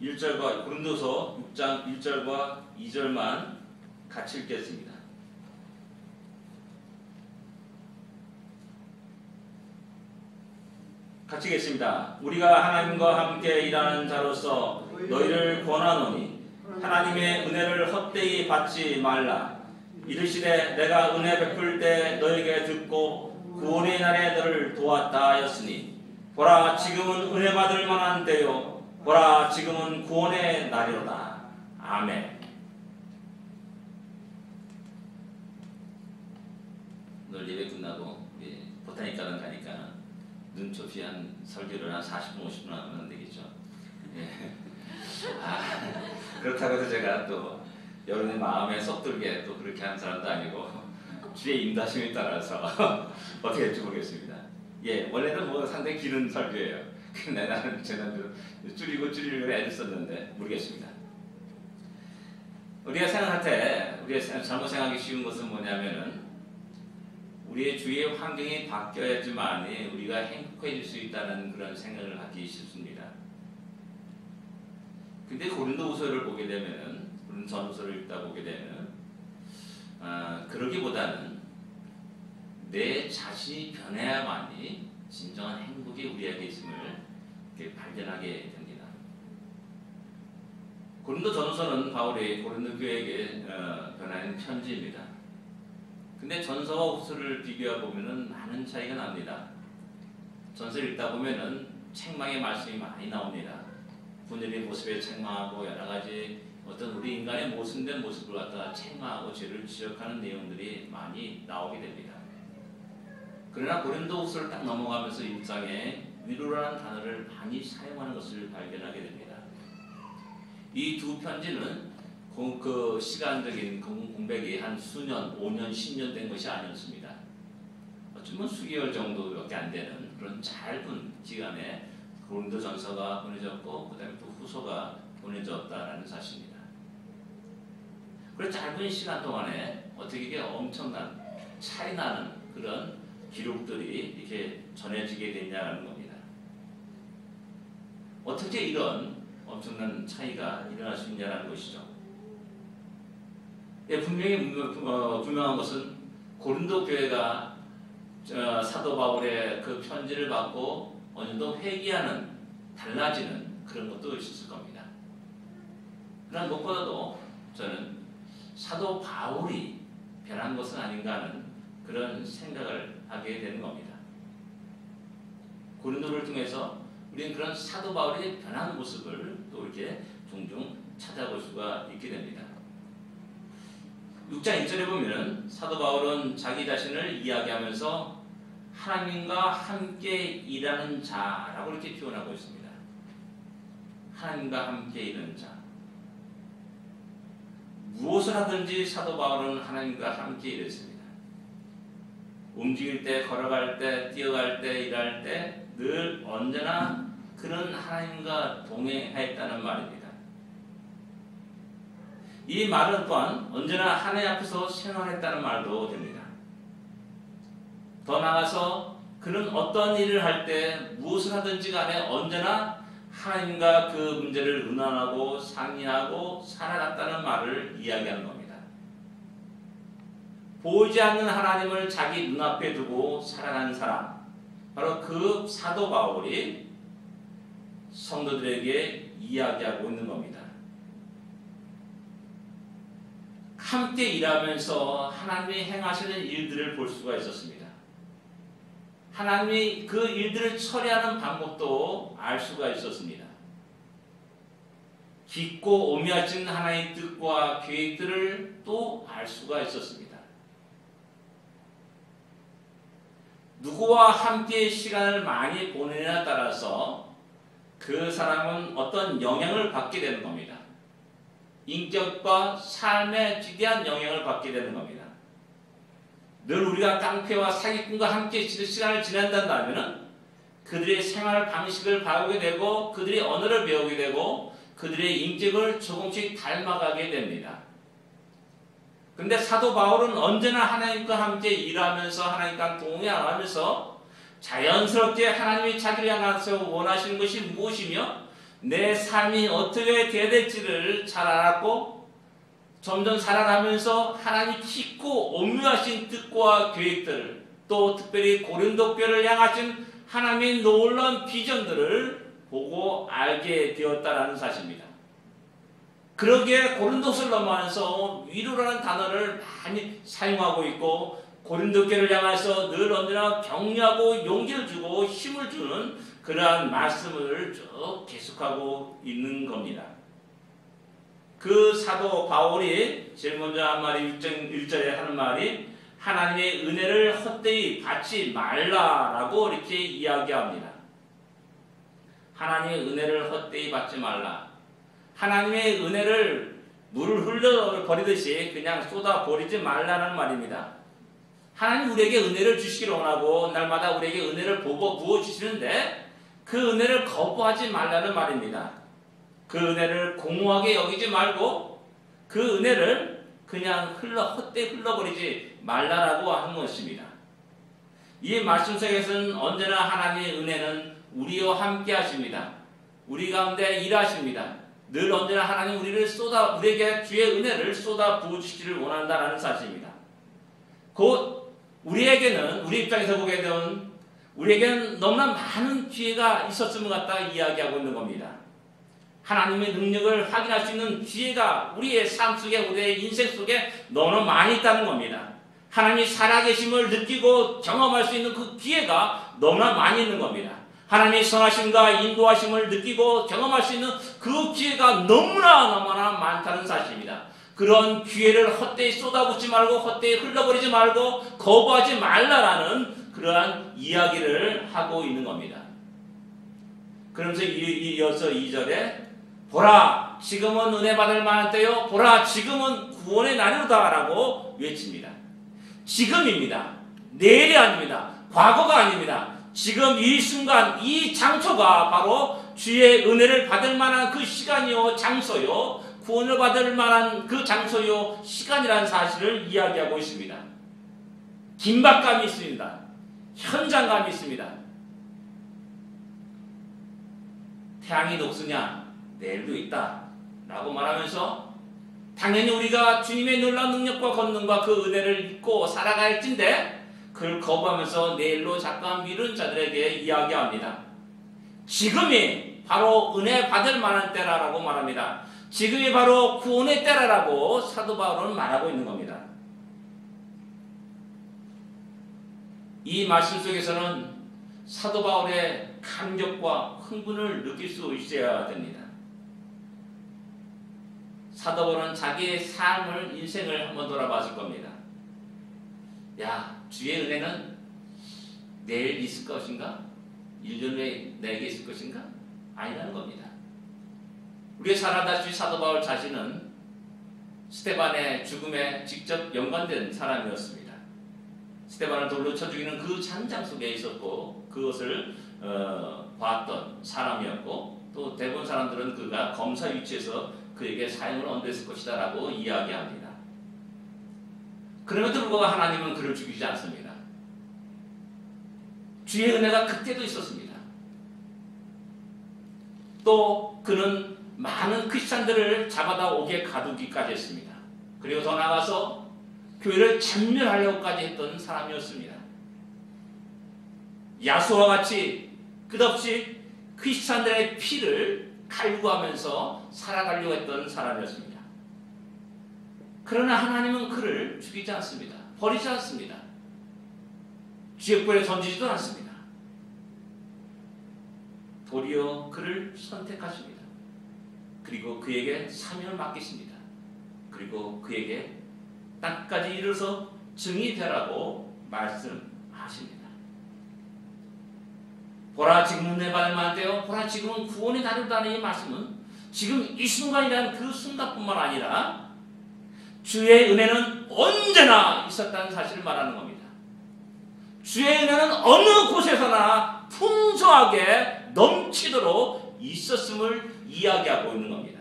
1절과 고린도서 6장 1절과 2절만 같이 읽겠습니다. 같이 읽겠습니다. 우리가 하나님과 함께 일하는 자로서 너희를 권하노니 하나님의 은혜를 헛되이 받지 말라. 이르시되 내가 은혜 베풀 때 너에게 듣고 구원의 날에 너를 도왔다 하였으니 보라 지금은 은혜 받을 만한 때요 보라 지금은 구원의 날이로다. 아멘. 오늘 예배 끝나고 보타니카는 가니까 눈높이 한 설교를 한 40분 50분 하면 되겠죠. 예. 그렇다고 해서 제가 또 여러분의 마음에 쏙 들게 또 그렇게 하는 사람도 아니고 주의 인도하심에 따라서 어떻게 할지 모르겠습니다. 예, 원래는 뭐 상당히 길은 설교예요. 근데 나는 지난주 줄이려고 애를 썼는데 모르겠습니다. 우리가 생각할 때 우리가 잘못 생각하기 쉬운 것은 뭐냐면은 우리의 주위의 환경이 바뀌어야지만이 우리가 행복해질 수 있다는 그런 생각을 하기 쉽습니다. 근데 고린도후서를 보게 되면은 전서를 읽다 보게 되면 그러기보다는 내 자신이 변해야만이 진정한 행복이 우리에게 있음을 발견하게 됩니다. 고린도 전서는 바울이 고린도 교회에게 변하는 편지입니다. 근데 전서와 후서를 비교해 보면은 많은 차이가 납니다. 전서를 읽다 보면은 책망의 말씀이 많이 나옵니다. 분열의 모습에 책망하고 여러 가지 어떤 우리 인간의 모순된 모습을 갖다가 책망하고 죄를 지적하는 내용들이 많이 나오게 됩니다. 그러나 고린도후서를 딱 넘어가면서 1장에 위로라는 단어를 많이 사용하는 것을 발견하게 됩니다. 이 두 편지는 그 시간적인 공백이 한 수년, 5년, 10년 된 것이 아니었습니다. 어쩌면 수개월 정도밖에 안 되는 그런 짧은 기간에 고린도 전서가 보내졌고 그 다음에 또 후서가 보내졌다라는 사실입니다. 그래서 짧은 시간 동안에 어떻게 이게 엄청난 차이 나는 그런 기록들이 이렇게 전해지게 됐냐는 겁니다. 어떻게 이런 엄청난 차이가 일어날 수 있냐는 것이죠. 예, 분명히 분명한 것은 고린도 교회가 사도 바울의 그 편지를 받고 어느 정도 회개하는, 달라지는 그런 것도 있었을 겁니다. 그러나 무엇보다도 저는 사도 바울이 변한 것은 아닌가 하는 그런 생각을 하게 되는 겁니다. 고린도를 통해서 우리는 그런 사도 바울의 변한 모습을 또 이렇게 종종 찾아볼 수가 있게 됩니다. 6장 1절에 보면 사도 바울은 자기 자신을 이야기하면서 하나님과 함께 일하는 자라고 이렇게 표현하고 있습니다. 하나님과 함께 일하는 자. 무엇을 하든지 사도 바울은 하나님과 함께 일했습니다. 움직일 때, 걸어갈 때, 뛰어갈 때, 일할 때 늘 언제나 그는 하나님과 동행했다는 말입니다. 이 말은 또한 언제나 하나님 앞에서 생활했다는 말도 됩니다. 더 나아가서 그는 어떤 일을 할 때 무엇을 하든지 간에 언제나 하나님과 그 문제를 의논하고 상의하고 살아갔다는 말을 이야기하는 겁니다. 보이지 않는 하나님을 자기 눈앞에 두고 살아가는 사람, 바로 그 사도 바울이 성도들에게 이야기하고 있는 겁니다. 함께 일하면서 하나님이 행하시는 일들을 볼 수가 있었습니다. 하나님이 그 일들을 처리하는 방법도 알 수가 있었습니다. 깊고 오묘하신 하나님의 뜻과 계획들을 또 알 수가 있었습니다. 누구와 함께 시간을 많이 보내냐에 따라서 그 사람은 어떤 영향을 받게 되는 겁니다. 인격과 삶에 지대한 영향을 받게 되는 겁니다. 늘 우리가 깡패와 사기꾼과 함께 시간을 지낸다면 그들의 생활 방식을 배우게 되고 그들의 언어를 배우게 되고 그들의 인격을 조금씩 닮아가게 됩니다. 그런데 사도 바울은 언제나 하나님과 함께 일하면서 하나님과 동행하면서 자연스럽게 하나님이 자기를 향해서 원하시는 것이 무엇이며 내 삶이 어떻게 돼야 될지를 잘 알았고 점점 살아가면서 하나님 깊고 오묘하신 뜻과 계획들을 또 특별히 고린도 교회를 향하신 하나님의 놀라운 비전들을 보고 알게 되었다라는 사실입니다. 그러기에 고린도서를 넘어가면서 위로라는 단어를 많이 사용하고 있고 고린도 교회를 향해서 늘 언제나 격려하고 용기를 주고 힘을 주는 그러한 말씀을 쭉 계속하고 있는 겁니다. 그 사도 바울이 제일 먼저 한 말이 1절에 하는 말이 하나님의 은혜를 헛되이 받지 말라라고 이렇게 이야기합니다. 하나님의 은혜를 헛되이 받지 말라. 하나님의 은혜를 물을 흘려버리듯이 그냥 쏟아버리지 말라는 말입니다. 하나님 우리에게 은혜를 주시기를 원하고 날마다 우리에게 은혜를 부어주시는데 그 은혜를 거부하지 말라는 말입니다. 그 은혜를 공허하게 여기지 말고 그 은혜를 그냥 헛되이 흘러버리지 말라라고 하는 것입니다. 이 말씀 속에서는 언제나 하나님의 은혜는 우리와 함께 하십니다. 우리 가운데 일하십니다. 늘 언제나 하나님 우리에게 주의 은혜를 쏟아 부어주시기를 원한다는 사실입니다. 곧 우리에게는 우리 입장에서 보게 되면 우리에게는 너무나 많은 기회가 있었음을 갖다 이야기하고 있는 겁니다. 하나님의 능력을 확인할 수 있는 기회가 우리의 삶 속에 우리의 인생 속에 너무 많이 있다는 겁니다. 하나님이 살아계심을 느끼고 경험할 수 있는 그 기회가 너무나 많이 있는 겁니다. 하나님의 선하심과 인도하심을 느끼고 경험할 수 있는 그 기회가 너무나 많다는 사실입니다. 그런 기회를 헛되이 쏟아붓지 말고 헛되이 흘러버리지 말고 거부하지 말라라는 그러한 이야기를 하고 있는 겁니다. 그러면서 이어서 2절에 보라 지금은 은혜 받을 만한 때요 보라 지금은 구원의 날이로다라고 외칩니다. 지금입니다. 내일이 아닙니다. 과거가 아닙니다. 지금 이 순간 이 장소가 바로 주의 은혜를 받을 만한 그 시간이요 장소요 구원을 받을 만한 그 장소요 시간이라는 사실을 이야기하고 있습니다. 긴박감이 있습니다. 현장감이 있습니다. 태양이 녹으냐 내일도 있다 라고 말하면서 당연히 우리가 주님의 놀라운 능력과 권능과 그 은혜를 믿고 살아갈진데 그걸 거부하면서 내일로 잠깐 미룬 자들에게 이야기합니다. 지금이 바로 은혜 받을 만한 때라고 말합니다. 지금이 바로 구원의 때라고 사도 바울은 말하고 있는 겁니다. 이 말씀 속에서는 사도 바울의 감격과 흥분을 느낄 수 있어야 됩니다. 사도 바울은 자기의 삶을 인생을 한번 돌아봤을 겁니다. 야, 주의 은혜는 내일 있을 것인가? 1년 후에 내게 있을 것인가? 아니라는 겁니다. 우리가 잘 알다시피 사도 바울 자신은 스데반의 죽음에 직접 연관된 사람이었습니다. 스데반을 돌로 쳐 죽이는 그 장장 속에 있었고 그것을 봤던 사람이었고 또 대부분 사람들은 그가 검사 위치에서 그에게 사형을 언도했을 것이다 라고 이야기합니다. 그럼에도 불구하고 하나님은 그를 죽이지 않습니다. 주의 은혜가 그때도 있었습니다. 또 그는 많은 크리스찬들을 잡아다 옥에 가두기까지 했습니다. 그리고 더 나아가서 교회를 전멸하려고까지 했던 사람이었습니다. 야수와 같이 끝없이 크리스찬들의 피를 갈구하면서 살아가려고 했던 사람이었습니다. 그러나 하나님은 그를 죽이지 않습니다. 버리지 않습니다. 지옥불에 던지지도 않습니다. 도리어 그를 선택하십니다. 그리고 그에게 사명을 맡기십니다. 그리고 그에게 땅까지 이르러서 증이 되라고 말씀하십니다. 보라 지금은 은혜 받을 만한 때요 보라 지금은 구원의 날이라는 이 말씀은 지금 이 순간이라는 그 순간뿐만 아니라 주의 은혜는 언제나 있었다는 사실을 말하는 겁니다. 주의 은혜는 어느 곳에서나 풍성하게 넘치도록 있었음을 이야기하고 있는 겁니다.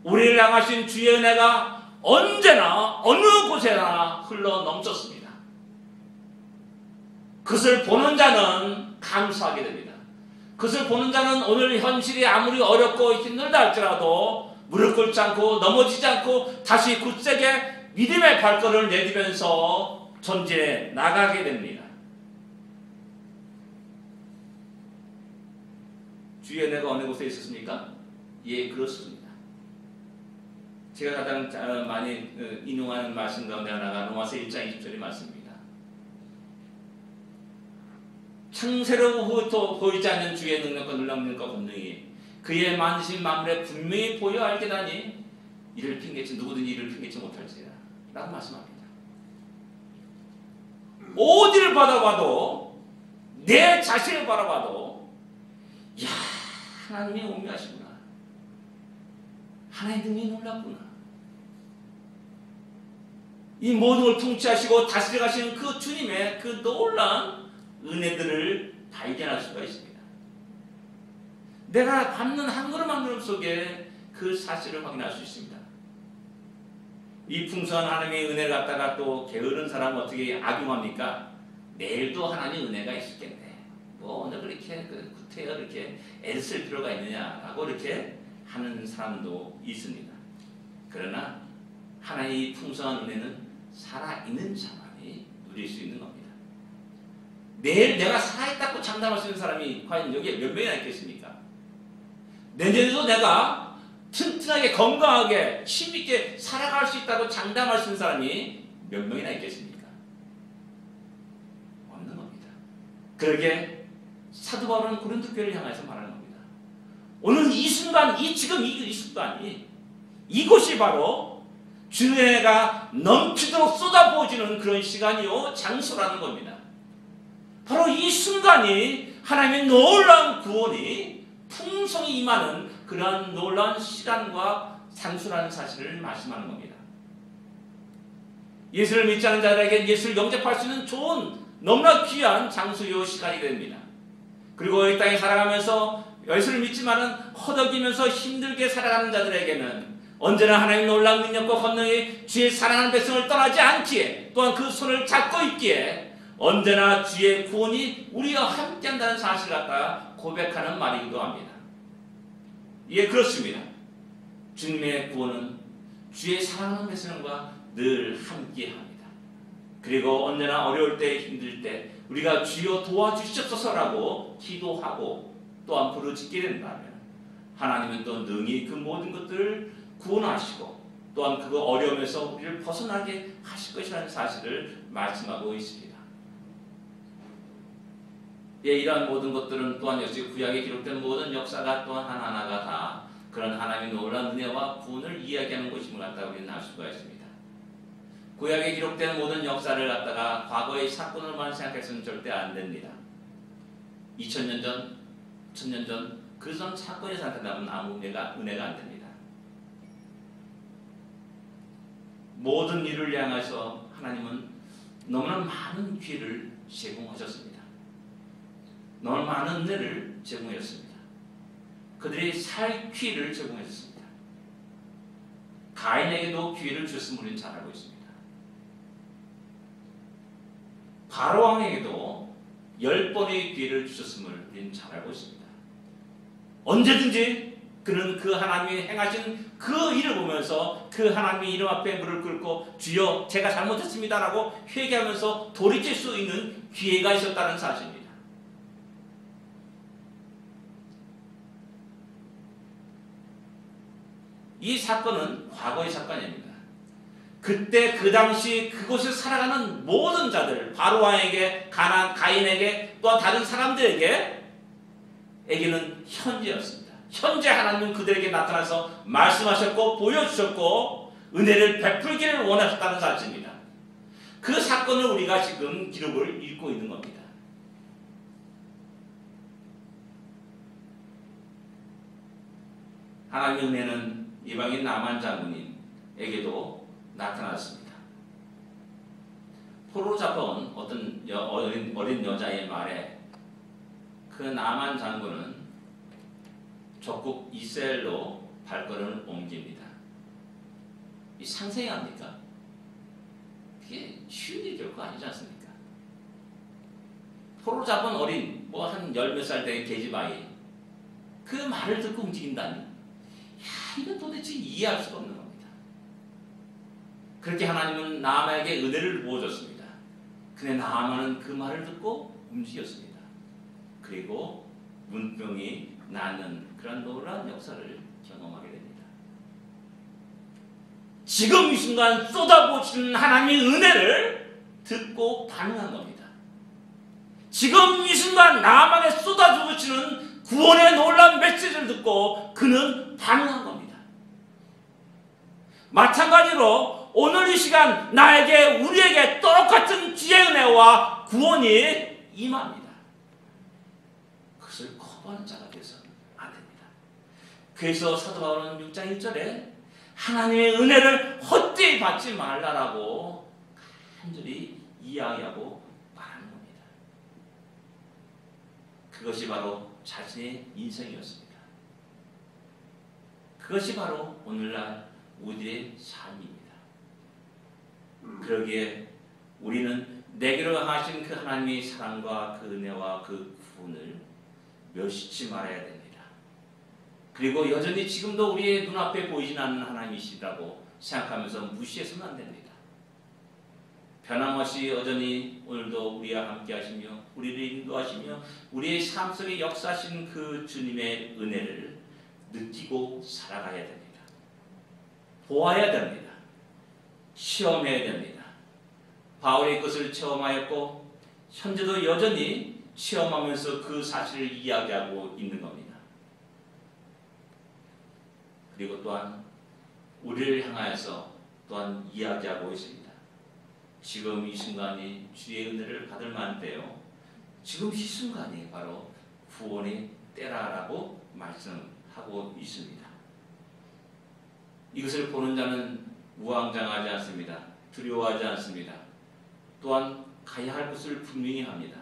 우리를 향하신 주의 은혜가 언제나 어느 곳에나 흘러 넘쳤습니다. 그것을 보는 자는 감사하게 됩니다. 그것을 보는 자는 오늘 현실이 아무리 어렵고 힘들다 할지라도 무릎 꿇지 않고 넘어지지 않고 다시 굳세게 믿음의 발걸음을 내디면서 전진해 나가게 됩니다. 주의 은혜가 어느 곳에 있었습니까? 예, 그렇습니다. 제가 가장 많이 인용하는 말씀 가운데 하나가 로마서 1장 20절의 말씀입니다. 창세로부터 보이지 않는 주의 능력과 놀라움과 권능이 그의 만드신 만물에 분명히 보여 알게다니 이를 핑계치 누구든지 이를 핑계치 못할지라 라고 말씀합니다. 어디를 바라봐도 내 자신을 바라봐도 야 하나님이 오묘하시구나. 하나님의 능력이 놀랍구나. 이 모든 걸 통치하시고 다스려 가시는 그 주님의 그 놀라운 은혜들을 발견할 수가 있습니다. 내가 밟는 한 걸음 한 걸음 속에 그 사실을 확인할 수 있습니다. 이 풍성한 하나님의 은혜를 갖다가 또 게으른 사람은 어떻게 악용합니까? 내일도 하나님의 은혜가 있을 텐데 뭐 오늘 그렇게 구태여 이렇게 애를 쓸 필요가 있느냐라고 이렇게 하는 사람도 있습니다. 그러나 하나님의 풍성한 은혜는 살아있는 자만이 누릴 수 있는 겁니다. 내일 내가 살아있다고 장담할 수 있는 사람이 과연 여기에 몇 명이나 있겠습니까? 내년에도 내가 튼튼하게 건강하게 힘있게 살아갈 수 있다고 장담할 수 있는 사람이 몇 명이나 있겠습니까? 없는 겁니다. 그러게 사도 바울은 고린도 교회를 향해서 말하는 겁니다. 오늘 이 순간, 지금 이 순간이 이곳이 바로 주의 은혜가 넘치도록 쏟아부어지는 그런 시간이요 장소라는 겁니다. 바로 이 순간이 하나님의 놀라운 구원이 풍성히 임하는 그러한 놀라운 시간과 장소라는 사실을 말씀하는 겁니다. 예수를 믿지 않는 자들에게 예수를 영접할 수 있는 좋은 너무나 귀한 장소요 시간이 됩니다. 그리고 이 땅에 살아가면서 예수를 믿지만은 허덕이면서 힘들게 살아가는 자들에게는 언제나 하나님의 놀라운 능력과 권능이 주의 사랑하는 백성을 떠나지 않기에 또한 그 손을 잡고 있기에 언제나 주의 구원이 우리와 함께한다는 사실을 갖다 고백하는 말이기도 합니다. 예, 그렇습니다. 주님의 구원은 주의 사랑하는 백성과 늘 함께합니다. 그리고 언제나 어려울 때 힘들 때 우리가 주여 도와주시옵소서라고 기도하고 또한 부르짖게 된다면 하나님은 또 능히 그 모든 것들을 구원하시고 또한 그 어려움에서 우리를 벗어나게 하실 것이라는 사실을 말씀하고 있습니다. 예, 이러한 모든 것들은 또한 역시 구약에 기록된 모든 역사가 또한 하나하나가 다 그런 하나님의 놀라운 은혜와 구원을 이야기하는 것임을 갖다가 우리는 알 수가 있습니다. 구약에 기록된 모든 역사를 갖다가 과거의 사건으로만 생각해서는 절대 안 됩니다. 2000년 전, 1000년 전 그 전 사건이 생각한다면 아무 은혜가 안 됩니다. 모든 일을 향해서 하나님은 너무나 많은 기회를 제공하셨습니다. 너무 많은 은혜를 제공했습니다. 그들이 살 기회를 제공했습니다. 가인에게도 기회를 주셨음을 우리는 잘 알고 있습니다. 바로 왕에게도 10번의 기회를 주셨음을 우리는 잘 알고 있습니다. 언제든지 그는 그 하나님이 행하신 그 일을 보면서 그 하나님의 이름 앞에 무릎 꿇고 주여 제가 잘못했습니다라고 회개하면서 돌이킬 수 있는 기회가 있었다는 사실입니다. 이 사건은 과거의 사건이 아닙니다. 그때 그 당시 그곳을 살아가는 모든 자들 바로왕에게 가인에게 또한 다른 사람들에게는 현재였습니다. 현재 하나님은 그들에게 나타나서 말씀하셨고 보여주셨고 은혜를 베풀기를 원하셨다는 사실입니다. 그 사건을 우리가 지금 기록을 읽고 있는 겁니다. 하나님의 은혜는 이방인 나만 장군님에게도 나타났습니다. 포로로 잡아온 어떤 어린 여자의 말에 그 나만 장군은 적국 이스라엘로 발걸음을 옮깁니다. 이 상생합니까? 그게 쉬운 일이 결코 아니지 않습니까? 포로 잡은 어린 뭐 한 열 몇 살 된 계집아이 그 말을 듣고 움직인다니, 야, 이건 도대체 이해할 수가 없는 겁니다. 그렇게 하나님은 나아만에게 은혜를 부어줬습니다. 근데 나아만은 그 말을 듣고 움직였습니다. 그리고 문병이 낫는 그런 놀라운 역사를 경험하게 됩니다. 지금 이 순간 쏟아부으시는 하나님의 은혜를 듣고 반응한 겁니다. 지금 이 순간 나만에 쏟아부으시는 구원의 놀라운 메시지를 듣고 그는 반응한 겁니다. 마찬가지로 오늘 이 시간 나에게, 우리에게 똑같은 지혜의 은혜와 구원이 임합니다. 그것을 거부하는 자가 되어서는 안 됩니다. 그래서 사도 바울은 6장 1절에 하나님의 은혜를 헛되이 받지 말라라고 간절히 이야기하고 말하는 겁니다. 그것이 바로 자신의 인생이었습니다. 그것이 바로 오늘날 우리의 삶입니다. 그러기에 우리는 내게로 하신 그 하나님의 사랑과 그 은혜와 그 구원을 멸시치 말아야 됩니다. 그리고 여전히 지금도 우리의 눈앞에 보이진 않는 하나님이시라고 생각하면서 무시해서는 안 됩니다. 변함없이 여전히 오늘도 우리와 함께 하시며 우리를 인도하시며 우리의 삶 속에 역사하신 그 주님의 은혜를 느끼고 살아가야 됩니다. 보아야 됩니다. 시험해야 됩니다. 바울이 그것을 체험하였고 현재도 여전히 체험하면서 그 사실을 이야기하고 있는 겁니다. 그리고 또한 우리를 향하여서 또한 이야기하고 있습니다. 지금 이 순간이 주의 은혜를 받을 만한 때요, 지금 이 순간이 바로 구원의 때라라고 말씀하고 있습니다. 이것을 보는 자는 우왕좌왕하지 않습니다. 두려워하지 않습니다. 또한 가야 할 것을 분명히 합니다.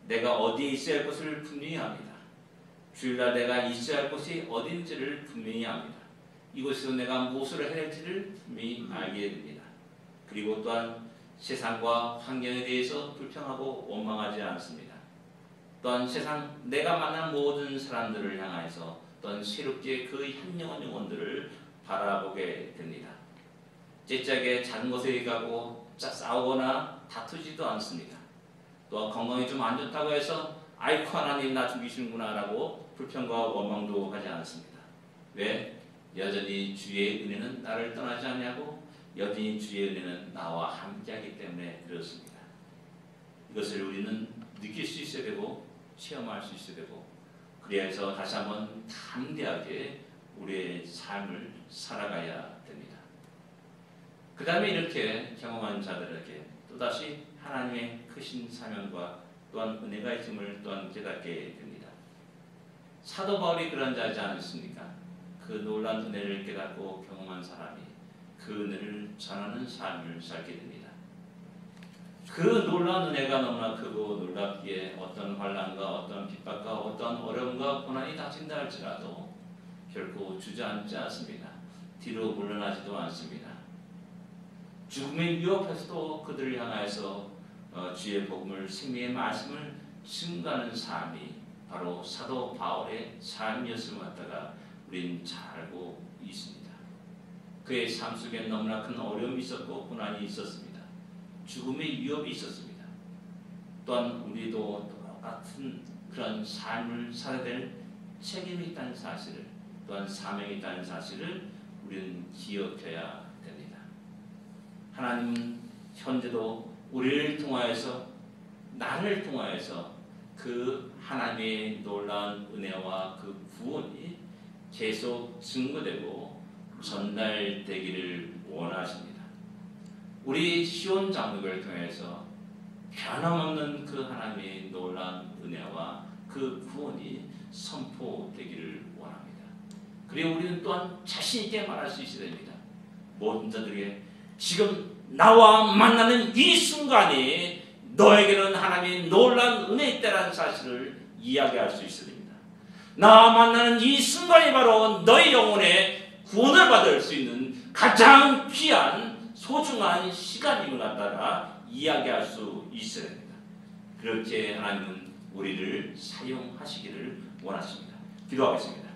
내가 어디에 있어야 할 것을 분명히 합니다. 주일날 내가 있어야 할 곳이 어딘지를 분명히 합니다. 이곳에서 내가 무엇을 해야 할지를 분명히 알게 됩니다. 그리고 또한 세상과 환경에 대해서 불평하고 원망하지 않습니다. 또한 세상 내가 만난 모든 사람들을 향해서 또한 새롭게 그 한 영혼들을 바라보게 됩니다. 째짝에 작은 것에 가고 싸우거나 다투지도 않습니다. 또 건강이 좀 안 좋다고 해서 아이고 하나님 나 죽이시는구나 라고 불평과 원망도 하지 않습니다. 왜? 여전히 주의 은혜는 나를 떠나지 않냐고, 여전히 주의 은혜는 나와 함께하기 때문에 그렇습니다. 이것을 우리는 느낄 수 있어야 되고 체험할 수 있어야 되고, 그래서 다시 한번 담대하게 우리의 삶을 살아가야 됩니다. 그 다음에 이렇게 경험한 자들에게 또다시 하나님의 크신 사명과 또한 은혜가 있음을 또한 깨닫게 됩니다. 사도 바울이 그런 자이지 않습니까? 그 놀라운 은혜를 깨닫고 경험한 사람이 그 은혜를 전하는 삶을 살게 됩니다. 그 놀라운 은혜가 너무나 크고 놀랍기에 어떤 환난과 어떤 핍박과 어떤 어려움과 고난이 닥친다 할지라도 결코 주저앉지 않습니다. 뒤로 물러나지도 않습니다. 죽음의 위협에서도 그들을 향하여서 주의 복음을, 생명의 말씀을 증가하는 삶이 바로 사도 바울의 삶이었음을 갖다가 우리는 잘 알고 있습니다. 그의 삶 속에 너무나 큰 어려움이 있었고 고난이 있었습니다. 죽음의 위협이 있었습니다. 또한 우리도 똑같은 그런 삶을 살아야 될 책임이 있다는 사실을, 또한 사명이 있다는 사실을 우리는 기억해야 됩니다. 하나님은 현재도 우리를 통하여서, 나를 통하여서 그 하나님의 놀라운 은혜와 그 구원이 계속 증거되고 전달되기를 원하십니다. 우리 시온 장로교를 통해서 변함없는 그 하나님의 놀라운 은혜와 그 구원이 선포되기를 원합니다. 그리고 우리는 또한 자신 있게 말할 수 있어야 됩니다. 모든 자들에게 지금 나와 만나는 이 순간이 너에게는 하나님의 놀라운 은혜 있다는 사실을 이야기할 수 있어야 됩니다. 나와 만나는 이 순간이 바로 너의 영혼의 구원을 받을 수 있는 가장 귀한 소중한 시간임을 갖다가 이야기할 수 있어야 됩니다. 그렇게 하나님은 우리를 사용하시기를 원하십니다. 기도하겠습니다.